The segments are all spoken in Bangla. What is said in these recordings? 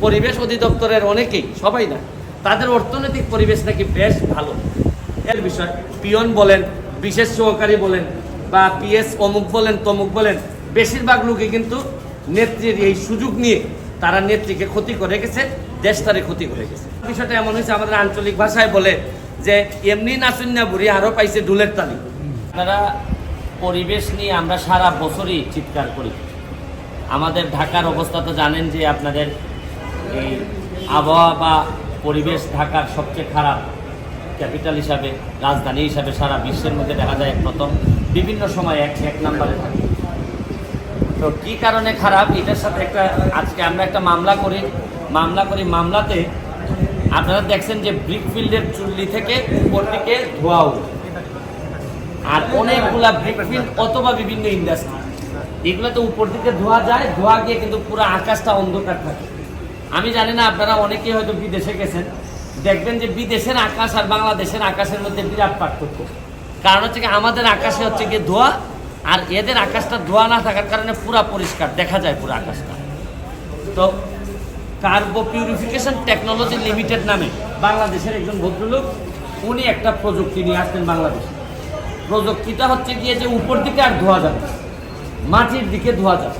পরিবেশ অধিদপ্তরের অনেকেই, সবাই না, তাদের অর্থনৈতিক পরিবেশ নাকি বেশ ভালো। এর বিষয় পিয়ন বলেন, বিশেষ সহকারী বলেন, বা পিএস অমুক বলেন তমুক বলেন, বেশিরভাগ লোকই কিন্তু নেত্রীর এই সুযোগ নিয়ে তারা নেত্রীকে ক্ষতি করে গেছে, দেশটারে ক্ষতি করে গেছে। বিষয়টা এমন হয়েছে, আমাদের আঞ্চলিক ভাষায় বলে যে এমনি নাচুন্না বুড়ি আরও পাইছে ডুলের তালি। আপনারা পরিবেশ নিয়ে আমরা সারা বছরই চিৎকার করি। আমাদের ঢাকার অবস্থা তো জানেন যে আপনাদের এই আবহাওয়া বা পরিবেশ ঢাকার সবচেয়ে খারাপ ক্যাপিটাল হিসাবে, রাজধানী হিসাবে সারা বিশ্বের মধ্যে দেখা যায় প্রথম, বিভিন্ন সময় এক নম্বরে থাকে। তো কী কারণে খারাপ, এটার সাথে আজকে আমরা একটা মামলা করি। মামলাতে আপনারা দেখছেন যে ব্রিকফিল্ডের চুল্লি থেকে উপর দিকে ধোঁয়া উঠে, আর অনেকগুলা ব্রিকফিল্ড অথবা বিভিন্ন ইন্ডাস্ট্রি, এগুলোতে উপর দিকে ধোঁয়া যায়, ধোঁয়া গিয়ে কিন্তু পুরো আকাশটা অন্ধকার থাকে। আমি জানি না, আপনারা অনেকেই হয়তো বিদেশে গেছেন, দেখবেন যে বিদেশের আকাশ আর বাংলাদেশের আকাশের মধ্যে বিরাট পার্থক্য। কারণ হচ্ছে কি, আমাদের আকাশে হচ্ছে গিয়ে ধোঁয়া, আর এদের আকাশটা ধোঁয়া না থাকার কারণে পুরা পরিষ্কার দেখা যায় পুরো আকাশটা। তো কার্বো পিউরিফিকেশন টেকনোলজি লিমিটেড নামে বাংলাদেশের একজন ভদ্রলোক, উনি একটা প্রযুক্তি নিয়ে আসতেন বাংলাদেশে। প্রযুক্তিটা হচ্ছে গিয়ে যে উপর দিকে আর ধোয়া যাবে, মাটির দিকে ধোয়া যাবে,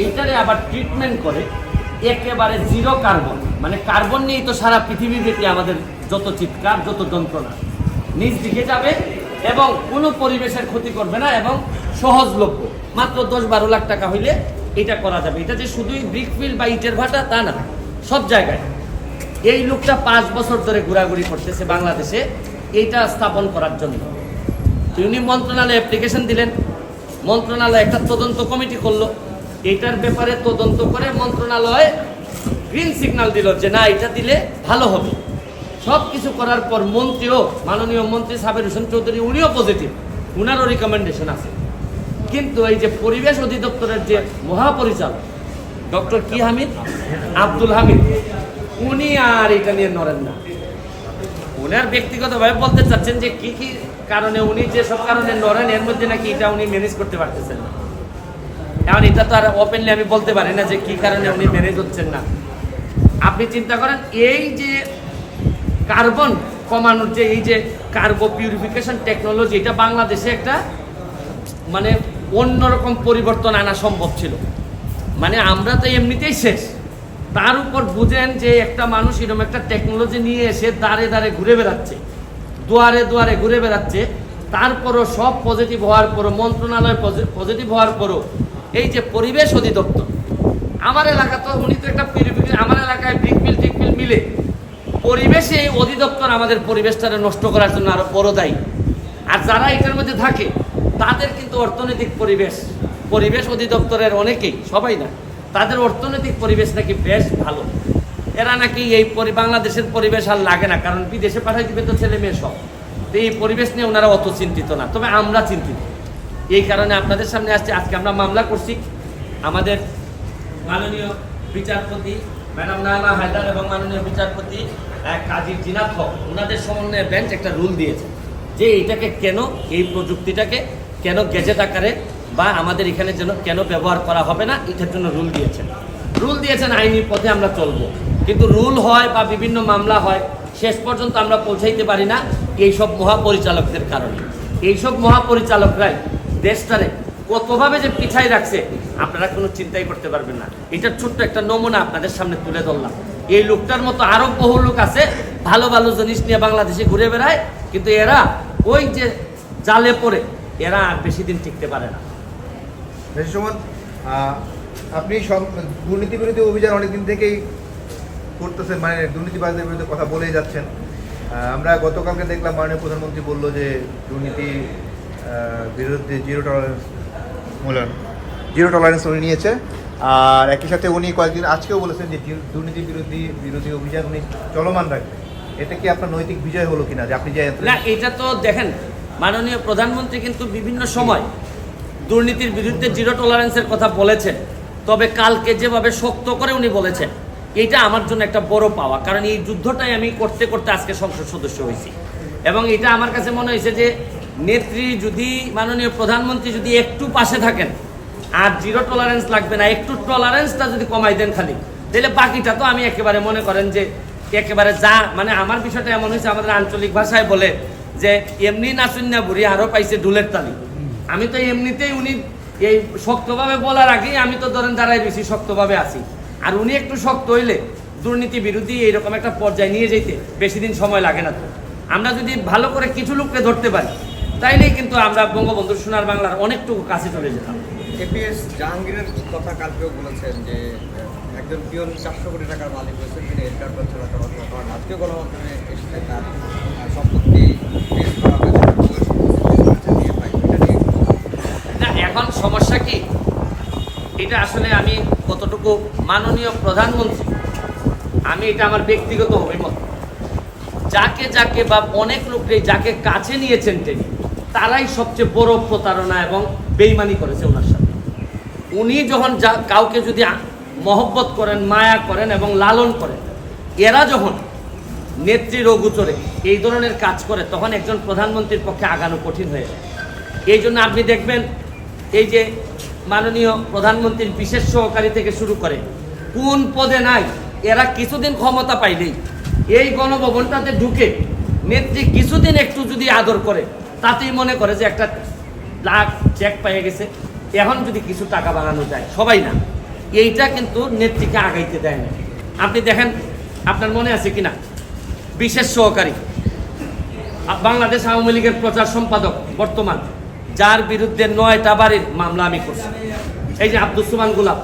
এইটারে আবার ট্রিটমেন্ট করে একেবারে জিরো কার্বন, মানে কার্বন নিয়েই তো সারা পৃথিবীব্যাপী আমাদের যত চিৎকার, যত যন্ত্রণা, নিচ দিকে যাবে এবং কোনো পরিবেশের ক্ষতি করবে না এবং সহজলভ্য। মাত্র 10-12 লাখ টাকা হইলে এটা করা যাবে। এটা যে শুধুই ব্রিকফিল্ড বা ইটের ভাটা তা না, সব জায়গায়। এই লোকটা 5 বছর ধরে ঘোরাঘুরি করতেছে বাংলাদেশে এইটা স্থাপন করার জন্য। উনি মন্ত্রণালয়ে অ্যাপ্লিকেশন দিলেন, মন্ত্রণালয় একটা তদন্ত কমিটি করলো, এটার ব্যাপারে তদন্ত করে মন্ত্রণালয় গ্রিন সিগন্যাল দিল যে না, এটা দিলে ভালো হবে। সব কিছু করার পর মন্ত্রীও, মাননীয় মন্ত্রী সাবের হোসেন চৌধুরী, উনিও পজিটিভ, উনারও রিকমেন্ডেশন আছে। কিন্তু এই যে পরিবেশ অধিদপ্তরের যে মহাপরিচালক ডক্টর কি হামিদ, আব্দুল হামিদ, উনি আর এটা নিয়ে নড়েন না। উনার ব্যক্তিগতভাবে বলতে চাচ্ছেন যে কি কি কারণে উনি যেসব কারণে নড়েন, এর মধ্যে নাকি এটা উনি ম্যানেজ করতে পারতেছেন না। এখন এটা তো আর ওপেনলি আমি বলতে পারি না যে কি কারণে উনি ম্যানেজ হচ্ছেন না। আপনি চিন্তা করেন, এই যে কার্বন কমানোর যে এই যে কার্বো পিউরিফিকেশন টেকনোলজি, এটা বাংলাদেশে একটা মানে অন্যরকম পরিবর্তন আনা সম্ভব ছিল। মানে আমরা তো এমনিতেই শেষ, তার উপর বুঝেন যে একটা মানুষ এরকম একটা টেকনোলজি নিয়ে এসে দাঁড়ে দাঁড়ে ঘুরে বেড়াচ্ছে, দুয়ারে দুয়ারে ঘুরে বেড়াচ্ছে, তারপরও সব পজিটিভ হওয়ার পরও, মন্ত্রণালয় পজিটিভ হওয়ার পরও এই যে পরিবেশ অধিদপ্তর, আমার এলাকা তো উনি তো একটা পিউরিফিকেশন, আমার এলাকায় ব্রিকফিল্ড টিকফিল্ড মিলে পরিবেশে এই অধিদপ্তর আমাদের পরিবেশটাকে নষ্ট করার জন্য আরো বড় দায়ী। আর যারা এটার মধ্যে থাকে তাদের কিন্তু অর্থনৈতিক পরিবেশ অধিদপ্তরের অনেকেই, সবাই না, তাদের অর্থনৈতিক পরিবেশ নাকি বেশ ভালো। এরা নাকি এই বাংলাদেশের পরিবেশ আর লাগে না, কারণ বিদেশে পাঠাই দিবে তো ছেলে মেয়ে সব। তো এই পরিবেশ নিয়ে ওনারা অত চিন্তিত না, তবে আমরা চিন্তিত। এই কারণে আপনাদের সামনে আসছে। আজকে আমরা মামলা করছি, আমাদের মাননীয় বিচারপতি ম্যাডাম নানা হায়দার এবং মাননীয় বিচারপতি কাজী জিনাত হক, ওনাদের সমন্বয়ে বেঞ্চ একটা রুল দিয়েছে যে এইটাকে কেন, এই প্রযুক্তিটাকে কেন গেজেট আকারে বা আমাদের এখানে যেন কেন ব্যবহার করা হবে না, এটার জন্য রুল দিয়েছেন। আইনি পথে আমরা চলবো, কিন্তু রুল হয় বা বিভিন্ন মামলা হয়, শেষ পর্যন্ত আমরা পৌঁছাইতে পারি না এইসব মহাপরিচালকদের কারণে। এইসব মহাপরিচালকরাই দেশটারে কতভাবে যে পিছাই রাখছে আপনারা কোনো চিন্তাই করতে পারবেন না। এটার ছোট্ট একটা নমুনা আপনাদের সামনে তুলে ধরলাম। এই লোকটার মতো আরো বহু লোক আছে, ভালো ভালো জিনিস নিয়ে বাংলাদেশে ঘুরে বেড়ায়, কিন্তু এরা ওই যে জালে পড়ে এরা আর বেশি দিন টিকতে পারে না। সুমন, আপনি দুর্নীতি বিরোধী অভিযান অনেকদিন থেকেই করতেছেন, মানে দুর্নীতিবাজদের বিরুদ্ধে কথা বলেই যাচ্ছেন। আমরা গতকালকে দেখলাম মাননীয় প্রধানমন্ত্রী বলল যে দুর্নীতি বিরুদ্ধে জিরো টলারেন্স উনি নিয়েছে। আর একই সাথে উনি কয়েকদিন আজকেও বলেছেন যে দুর্নীতি বিরোধী অভিযান উনি চলমান রাখবেন। এটা কি আপনার নৈতিক বিজয় হলো কিনা যে আপনি যে না, এটা তো দেখেন, মাননীয় প্রধানমন্ত্রী কিন্তু বিভিন্ন সময় দুর্নীতির বিরুদ্ধে জিরো টলারেন্সের কথা বলেছেন, তবে কালকে যেভাবে শক্ত করে উনি বলেছেন, এটা আমার জন্য একটা বড় পাওয়া। কারণ এই যুদ্ধটাই আমি করতে করতে আজকে সংসদ সদস্য হয়েছি, এবং এটা আমার কাছে মনে হয়েছে যে নেত্রী যদি, মাননীয় প্রধানমন্ত্রী যদি একটু পাশে থাকেন আর জিরো টলারেন্স লাগবে না, একটু টলারেন্সটা যদি কমাই দেন খালি, তাহলে বাকিটা তো আমি একেবারে মনে করেন যে একেবারে যা মানে আমার বিষয়টা এমন হয়েছে, আমাদের আঞ্চলিক ভাষায় বলে যে এমনি নাচুন না বুড়ি আরও পাইছে ডুলের তালি। আমি তো এমনিতেই উনি এই শক্তভাবে বলার আগেই আমি তো ধরেন দাঁড়াই বেশি শক্তভাবে আছি, আর উনি একটু শক্ত হইলে দুর্নীতি বিরোধী এইরকম একটা পর্যায়ে নিয়ে যেতে বেশি দিন সময় লাগে না। তো আমরা যদি ভালো করে কিছু লোককে ধরতে পারি তাইলেই কিন্তু আমরা বঙ্গবন্ধু সোনার বাংলার অনেকটুকু কাছে চলে যেতাম। এপিএস জাহাঙ্গীরের কথা কালকেও বলেছেন যে একজন পিয়ন 400 কোটি টাকার মালিক হয়েছেন, তিনি এন্টারপ্রাইজ চালাতে পারেন। আজকে গণমাধ্যমে এসেছে তার সম্পত্তি পেশ করা হয়েছে। না, এখন সমস্যা কি, এটা আসলে আমি কতটুকু মাননীয় প্রধানমন্ত্রী, আমি এটা আমার ব্যক্তিগত অভিমত, যাকে যাকে বা অনেক লোককে যাকে কাছে নিয়েছেন তিনি তারাই সবচেয়ে বড় প্রতারণা এবং বেইমানি করেছে ওনার সাথে। উনি যখন কাউকে যদি মহব্বত করেন, মায়া করেন এবং লালন করেন, এরা যখন নেত্রীর অগোচরে এই ধরনের কাজ করে তখন একজন প্রধানমন্ত্রীর পক্ষে আগানো কঠিন হয়ে যায়। এই জন্য আপনি দেখবেন এই যে মাননীয় প্রধানমন্ত্রীর বিশেষ সহকারী থেকে শুরু করে কোন পদে নাই, এরা কিছুদিন ক্ষমতা পাইলেই এই গণভবনটাতে ঢুকে নেত্রী কিছুদিন একটু যদি আদর করে তাতেই মনে করে যে একটা লাখ চেক পেয়ে গেছে, এখন যদি কিছু টাকা বানানো যায়, সবাই না, এইটা কিন্তু নেত্রীকে আগাইতে দেয় না। আপনি দেখেন, আপনার মনে আছে কিনা, বিশেষ সহকারী বাংলাদেশ আওয়ামী লীগের প্রচার সম্পাদক বর্তমান, যার বিরুদ্ধে 9টা বাড়ির মামলা আমি করছি, এই যে আব্দুল সুমান গোলাপ,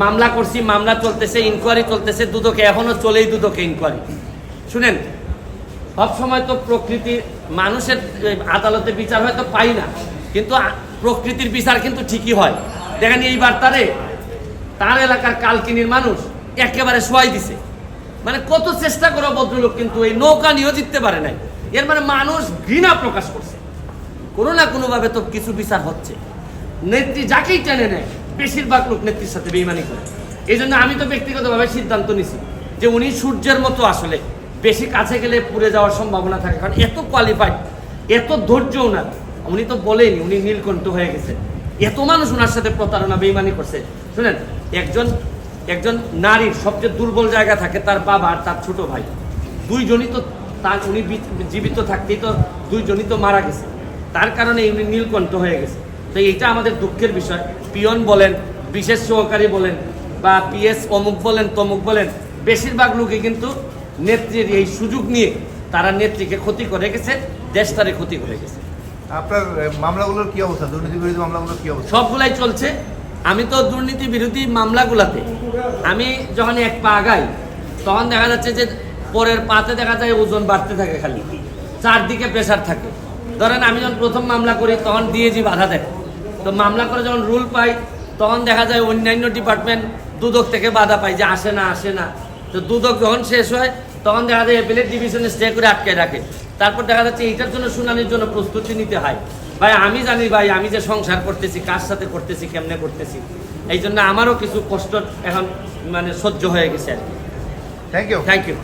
মামলা করছি, মামলা চলতেছে, ইনকোয়ারি চলতেছে, দুদকে এখনো চলেই দুদকে ইনকোয়ারি। শুনেন, সব সময় তো প্রকৃতির মানুষের আদালতে বিচার হয়তো পাই না, কিন্তু প্রকৃতির বিচার কিন্তু ঠিকই হয়। দেখেন এইবার তার এলাকার কালকিনির মানুষ একেবারে শোয়াই দিছে, মানে কত চেষ্টা করো ভদ্রলোক কিন্তু এই নৌকা নিয়েও জিততে পারে নাই। এর মানে মানুষ ঘৃণা প্রকাশ করছে, কোনো না কোনোভাবে তো কিছু বিচার হচ্ছে। নেত্রী যাকেই টেনে নেয় বেশিরভাগ লোক নেত্রীর সাথে বেইমানি করে। এই জন্য আমি তো ব্যক্তিগতভাবে সিদ্ধান্ত নিছি যে উনি সূর্যের মতো, আসলে বেশি কাছে গেলে পুড়ে যাওয়ার সম্ভাবনা থাকে, কারণ এত কোয়ালিফাইড, এত ধৈর্য ওনার। উনি তো বলেনি উনি নীলকণ্ঠ হয়ে গেছে, এত মানুষ ওনার সাথে প্রতারণা বেইমানি করছে। শুনেন, একজন নারীর সবচেয়ে দুর্বল জায়গা থাকে তার বাবা আর তার ছোট ভাই, দুইজনই তো তার, উনি জীবিত থাকতেই তো দুইজনই তো মারা গেছে, তার কারণে উনি নীলকণ্ঠ হয়ে গেছে। তো এইটা আমাদের দুঃখের বিষয়। পিয়ন বলেন, বিশেষ সহকারী বলেন, বা পিএস অমুক বলেন তমুক বলেন, বেশিরভাগ লোকই কিন্তু নেত্রীর এই সুযোগ নিয়ে তারা নেত্রীকে ক্ষতি করে গেছে, দেশটারে ক্ষতি করে গেছে। আপনার মামলাগুলোর কি অবস্থা, দুর্নীতি বিরোধী মামলাগুলোর কি অবস্থা? সবগুলাই চলছে। আমি তো দুর্নীতি বিরোধী মামলাগুলাতে আমি যখন এক পা আগাই তখন দেখা যাচ্ছে যে পরের পাতে দেখা যায় ওজন বাড়তে থাকে, খালি চারদিকে প্রেশার থাকে। ধরেন আমি যখন প্রথম মামলা করি তখন ডিএজি বাধা দেয়, তো মামলা করে যখন রুল পাই তখন দেখা যায় অন্যান্য ডিপার্টমেন্ট দুদক থেকে বাধা পাই যে আসে না। তো দুদক যখন শেষ হয় তখন দেখা যায় অ্যাপিলেট ডিভিশনে স্টে করে আটকে রাখে। তারপর দেখা যাচ্ছে এইটার জন্য শুনানির জন্য প্রস্তুতি নিতে হয়। ভাই আমি জানি ভাই, আমি যে সংসার করতেছি, কার সাথে করতেছি, কেমনে করতেছি, এই জন্য আমারও কিছু কষ্ট এখন মানে সহ্য হয়ে গেছে আর কি। Thank you. Thank you.